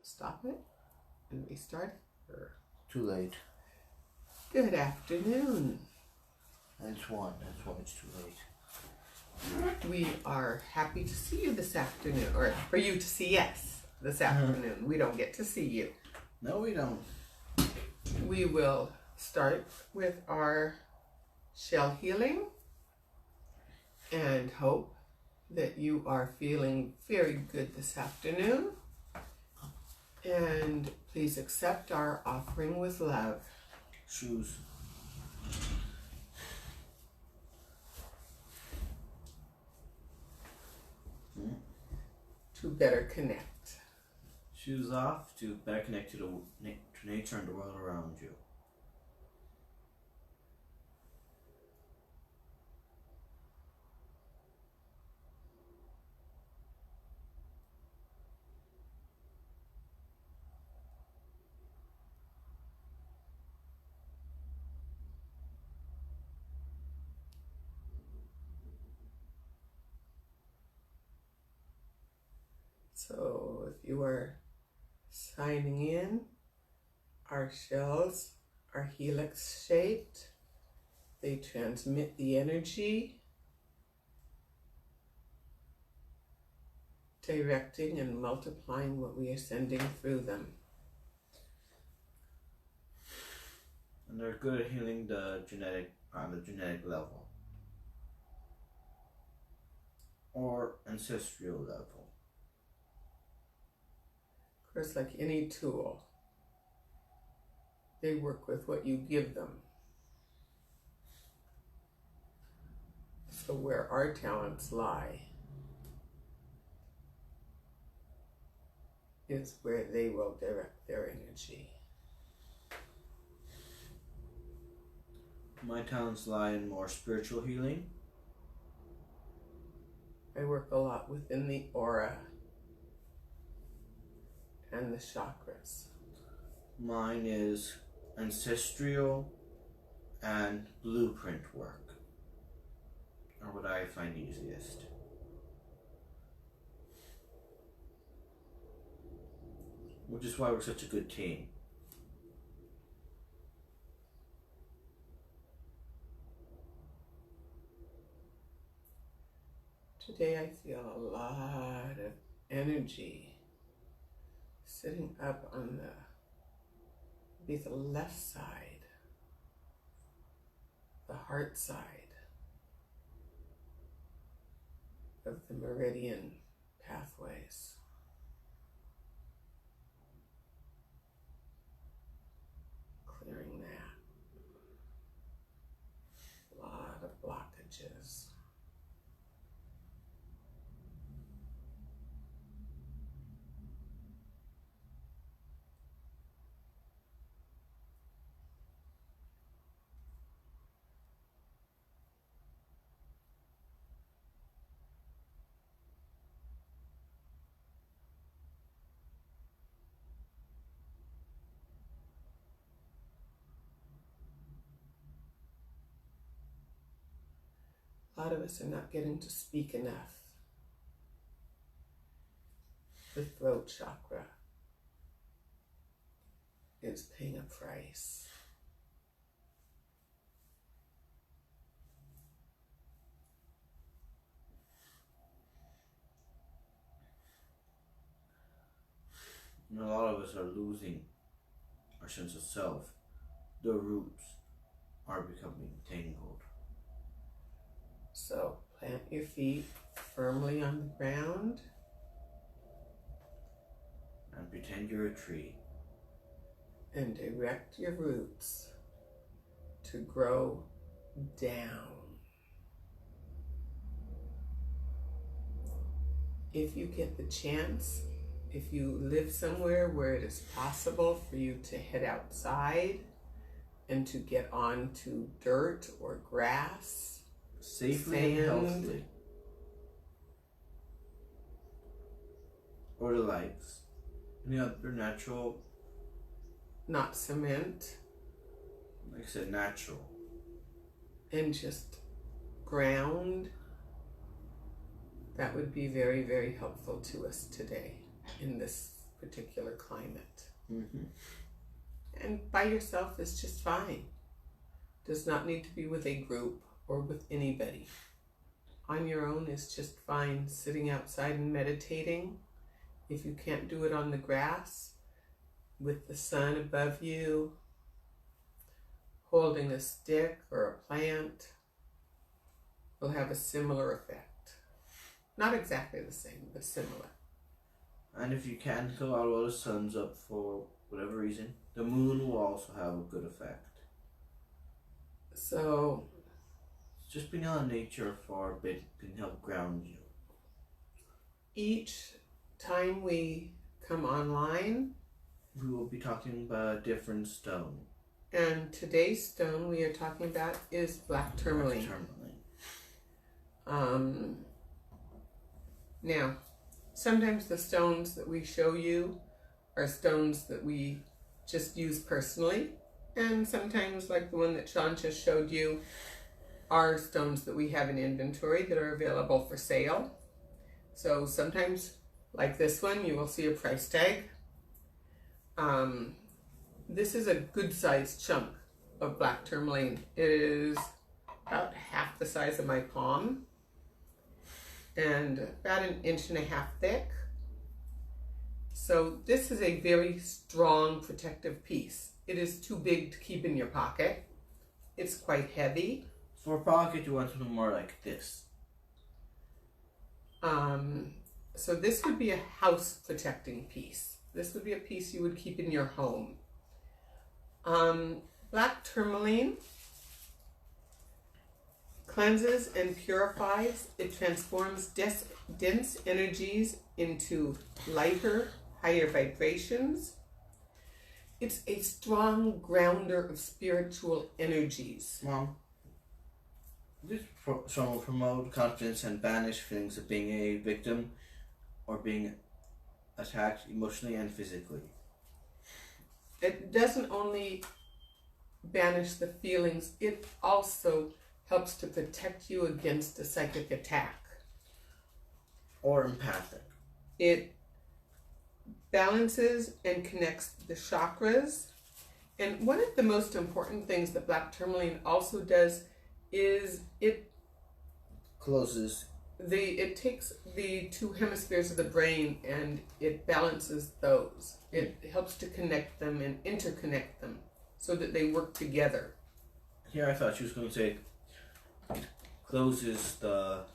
Stop it and restart. Too late. Good afternoon. That's one. It's too late. We are happy to see you this afternoon, or for you to see us this afternoon. We don't get to see you. No, we don't. We will start with our shell healing and hope that you are feeling very good this afternoon. And please accept our offering with love. Shoes. To better connect. Shoes off to better connect to nature and the world around you. So if you are signing in, our shells are helix shaped. They transmit the energy, directing and multiplying what we are sending through them. And they're good at healing on the genetic level. Or ancestral level. Of course, like any tool, they work with what you give them. So where our talents lie is where they will direct their energy. My talents lie in more spiritual healing. I work a lot within the aura and the chakras. Mine is ancestral and blueprint work, are what I find easiest. Which is why we're such a good team. Today I feel a lot of energy sitting up on the left side, the heart side of the meridian pathways. Clearing that. A lot of blockages. A lot of us are not getting to speak enough. The throat chakra is paying a price. And a lot of us are losing our sense of self. The roots are becoming tangled. So plant your feet firmly on the ground. And pretend you're a tree. And direct your roots to grow down. If you get the chance, if you live somewhere where it is possible for you to head outside and to get onto dirt or grass, safely and healthily. Or the likes. Any other natural. Not cement. Like I said, natural. And just ground. That would be very, very helpful to us today in this particular climate. Mm-hmm. And by yourself is just fine. Does not need to be with a group or with anybody. On your own is just fine. Sitting outside and meditating. If you can't do it on the grass, with the sun above you, holding a stick or a plant, will have a similar effect. Not exactly the same, but similar. And if you can't go out while the sun's up for whatever reason, the moon will also have a good effect. So, Just being out in nature for a bit can help ground you. each time we come online, We will be talking about a different stone. and today's stone we are talking about is black tourmaline. Now, sometimes the stones that we show you are stones that we just use personally, and sometimes, like the one that Sean just showed you, are stones that we have in inventory that are available for sale. So sometimes, like this one, you will see a price tag. This is a good sized chunk of black tourmaline. It is about half the size of my palm and about 1.5 inches thick. So this is a very strong protective piece. It is too big to keep in your pocket. It's quite heavy. For a pocket, you want something more like this. So this would be a house protecting piece. This would be a piece you would keep in your home. Black tourmaline cleanses and purifies. It transforms dense energies into lighter, higher vibrations. It's a strong grounder of spiritual energies. Mom, this song will promote confidence and banish feelings of being a victim or being attacked emotionally and physically. It doesn't only banish the feelings, it also helps to protect you against a psychic attack. Or empathic. It balances and connects the chakras. And one of the most important things that black tourmaline also does is it takes the two hemispheres of the brain and it balances those. It helps to connect them and interconnect them so that they work together. Here I thought she was going to say closes the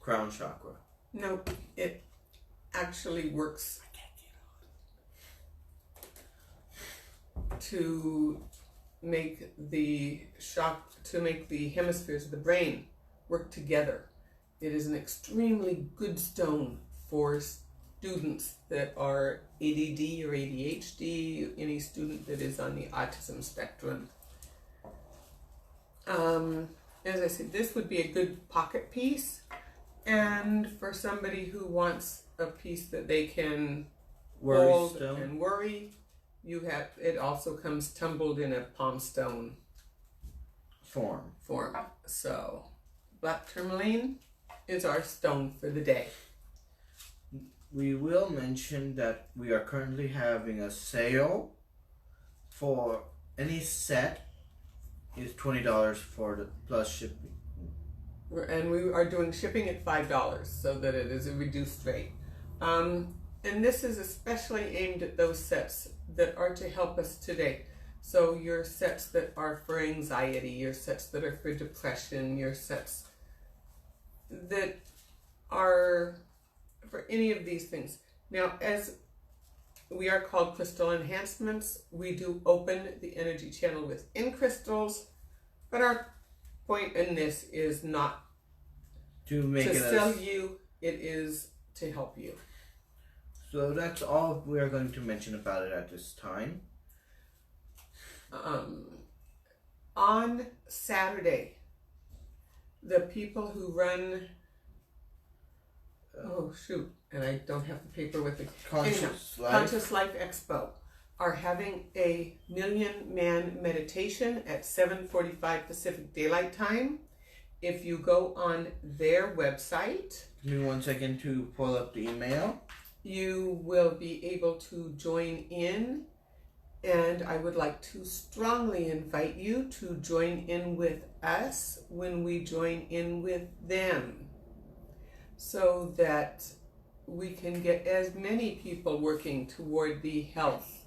crown chakra. No, it actually works to make the hemispheres of the brain work together. It is an extremely good stone for students that are ADD or ADHD, any student that is on the autism spectrum. As I said, this would be a good pocket piece, and for somebody who wants a piece that they can hold and worry, it also comes tumbled in a palm stone form. So black tourmaline is our stone for the day. We will mention that we are currently having a sale for any set is $20 for the plus shipping. And we are doing shipping at $5 so that it is a reduced rate. And this is especially aimed at those sets that are to help us today. So your sets that are for anxiety, your sets that are for depression, your sets that are for any of these things. Now, as we are called Crystal Enhancements, we do open the energy channel within crystals, but our point in this is not to sell you, it is to help you. So that's all we are going to mention about it at this time. On Saturday, the people who run and I don't have the paper with me. Conscious Life Expo are having a Million Man meditation at 7:45 Pacific Daylight Time. If you go on their website, give me 1 second to pull up the email. you will be able to join in, and I would like to strongly invite you to join in with us when we join in with them, so that we can get as many people working toward the health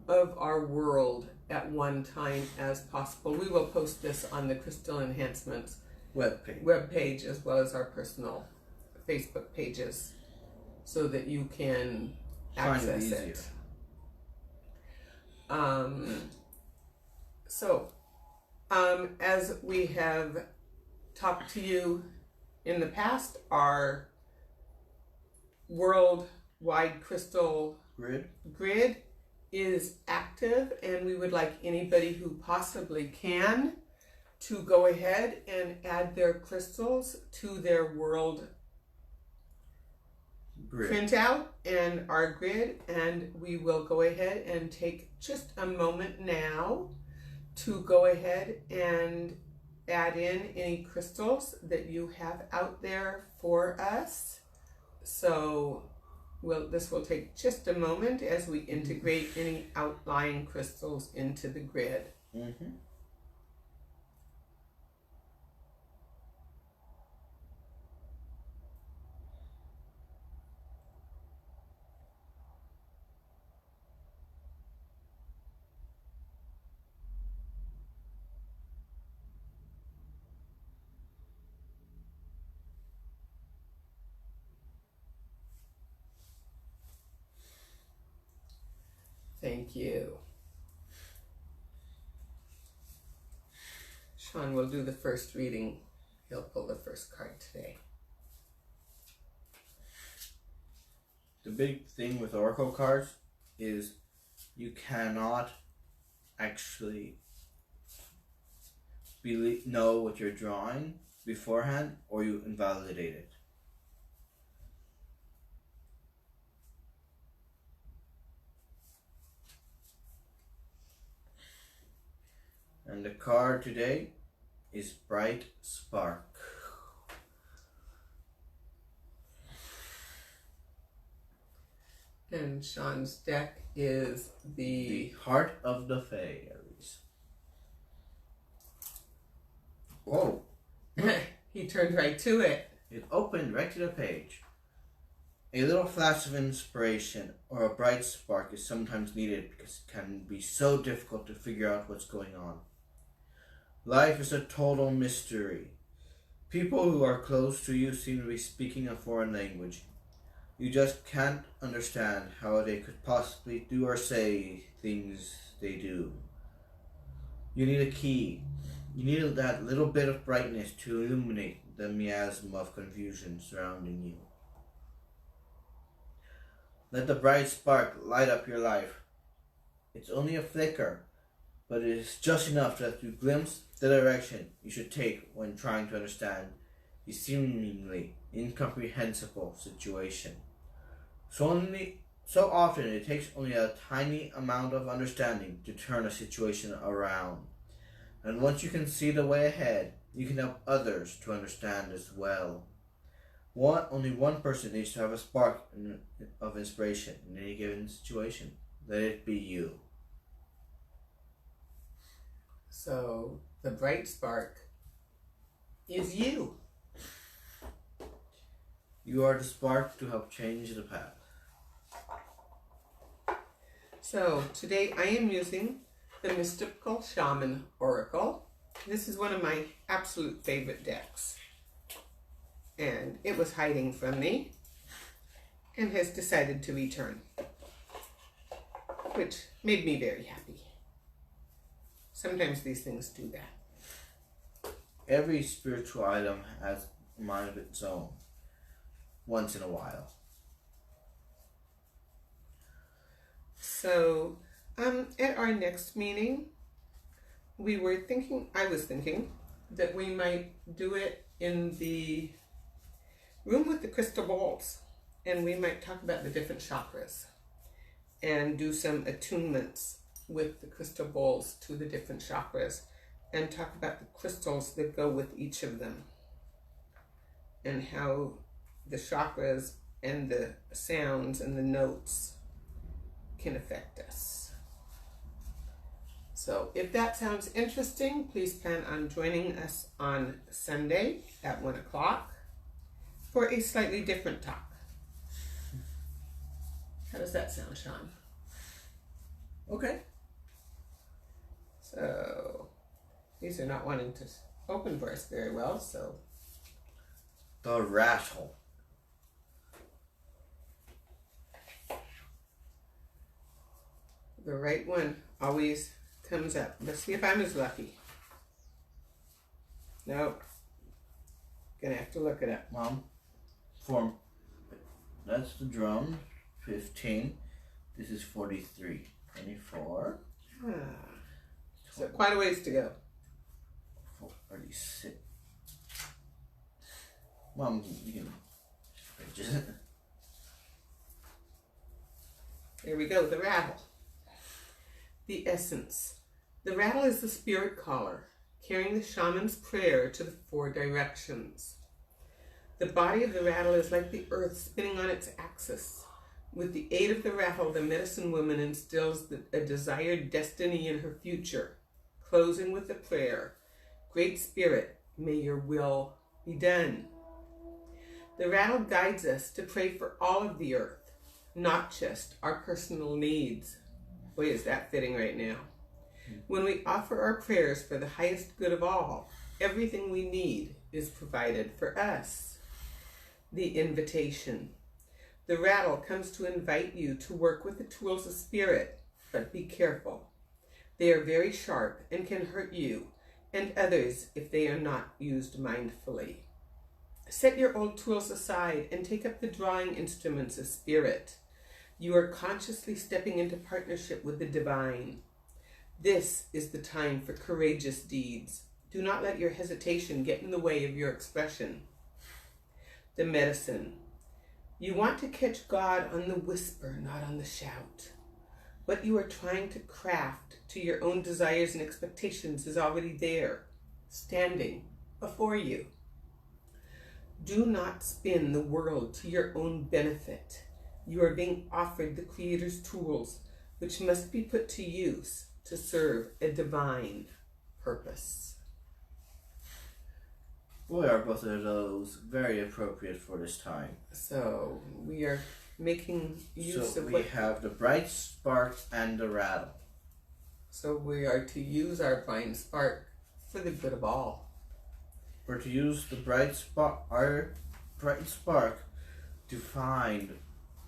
of our world at one time as possible. We will post this on the Crystal Enhancements webpage as well as our personal Facebook pages, so that you can access it. As we have talked to you in the past, our worldwide crystal grid is active, and we would like anybody who possibly can to go ahead and add their crystals to their world printout and our grid. And we will go ahead and take just a moment now to go ahead and add in any crystals that you have out there for us. So this will take just a moment as we integrate any outlying crystals into the grid. Mm-hmm. Thank you. Sean will do the first reading. He'll pull the first card today. The big thing with oracle cards is you cannot actually know what you're drawing beforehand, or you invalidate it. And the card today is Bright Spark. And Sean's deck is the Heart of the Fairies. Whoa. He turned right to it. It opened right to the page. A little flash of inspiration or a bright spark is sometimes needed because it can be so difficult to figure out what's going on. Life is a total mystery. People who are close to you seem to be speaking a foreign language. You just can't understand how they could possibly do or say things they do. You need a key. You need that little bit of brightness to illuminate the miasma of confusion surrounding you. Let the bright spark light up your life. It's only a flicker, but it is just enough to let you glimpse the direction you should take when trying to understand the seemingly incomprehensible situation. So often it takes only a tiny amount of understanding to turn a situation around. And once you can see the way ahead, you can help others to understand as well. Only one person needs to have a spark of inspiration in any given situation. Let it be you. So the bright spark is you. You are the spark to help change the path. So today I am using the Mystical Shaman Oracle. This is one of my absolute favorite decks. And it was hiding from me and has decided to return, which made me very happy. Sometimes these things do that. Every spiritual item has a mind of its own, once in a while. So, at our next meeting, I was thinking that we might do it in the room with the crystal balls, and we might talk about the different chakras and do some attunements with the crystal balls to the different chakras and talk about the crystals that go with each of them and how the chakras and the sounds and the notes can affect us. So if that sounds interesting, please plan on joining us on Sunday at 1 o'clock for a slightly different talk. How does that sound, Sean? Okay. So these are not wanting to open for us very well, so. The rattle. The right one always comes up. Let's see if I'm as lucky. Nope. Gonna have to look it up. Mom, that's the drum, 15. This is 43. 24. Ah. So quite a ways to go. 46. Mom, you can just There we go, the rattle. The essence. The rattle is the spirit caller, carrying the shaman's prayer to the 4 directions. The body of the rattle is like the earth spinning on its axis. With the aid of the rattle, the medicine woman instills a desired destiny in her future, closing with the prayer, "Great Spirit, may your will be done." The rattle guides us to pray for all of the earth, not just our personal needs. Boy, is that fitting right now. When we offer our prayers for the highest good of all, everything we need is provided for us. The invitation. The rattle comes to invite you to work with the tools of spirit, but be careful. They are very sharp and can hurt you and others if they are not used mindfully. Set your old tools aside and take up the drawing instruments of spirit. You are consciously stepping into partnership with the divine. This is the time for courageous deeds. Do not let your hesitation get in the way of your expression. The medicine. You want to catch God on the whisper, not on the shout. What you are trying to craft to your own desires and expectations is already there, standing before you. Do not spin the world to your own benefit. You are being offered the Creator's tools, which must be put to use to serve a divine purpose. Boy, are both of those very appropriate for this time. So we are making use of we have the bright spark and the rattle. So we are to use our bright spark for the good of all. We're to use the our bright spark to find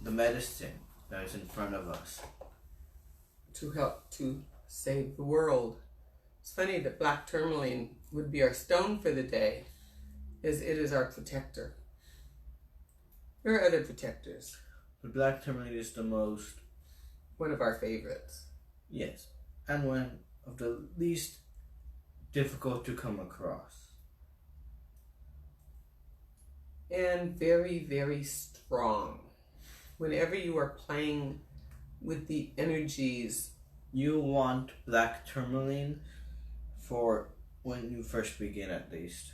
the medicine that is in front of us. To help to save the world. It's funny that black tourmaline would be our stone for the day, as it is our protector. There are other protectors. The black tourmaline is the most... One of our favorites. Yes, and one of the least difficult to come across. And very, very strong. Whenever you are playing with the energies, you want black tourmaline for when you first begin, at least.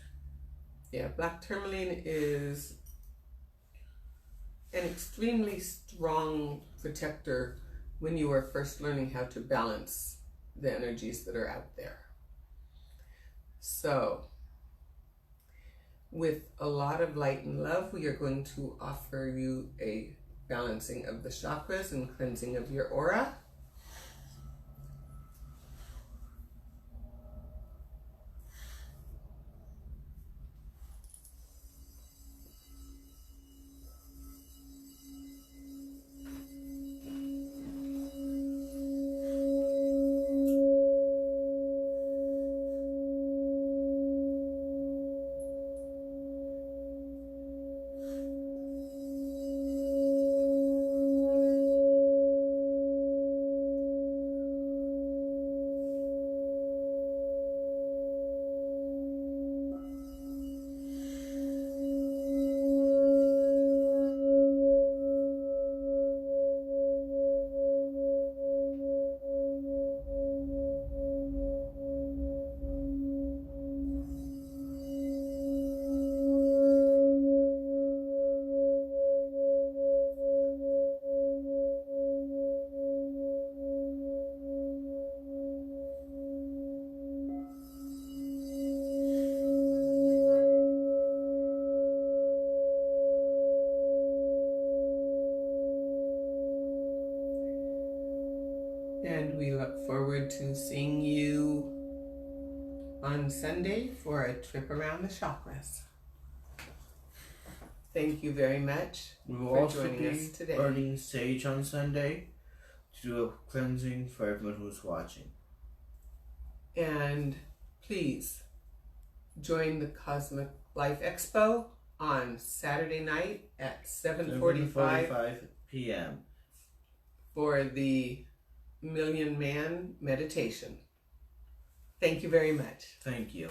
Yeah, black tourmaline is an extremely strong protector when you are first learning how to balance the energies that are out there. So, with a lot of light and love, we are going to offer you a balancing of the chakras and cleansing of your aura. And we look forward to seeing you on Sunday for a trip around the chakras. Thank you very much We will for also joining be us today. burning sage on Sunday to do a cleansing for everyone who's watching. And please join the Cosmic Life Expo on Saturday night at 7:45 p.m. for the Million Man Meditation. Thank you very much. Thank you.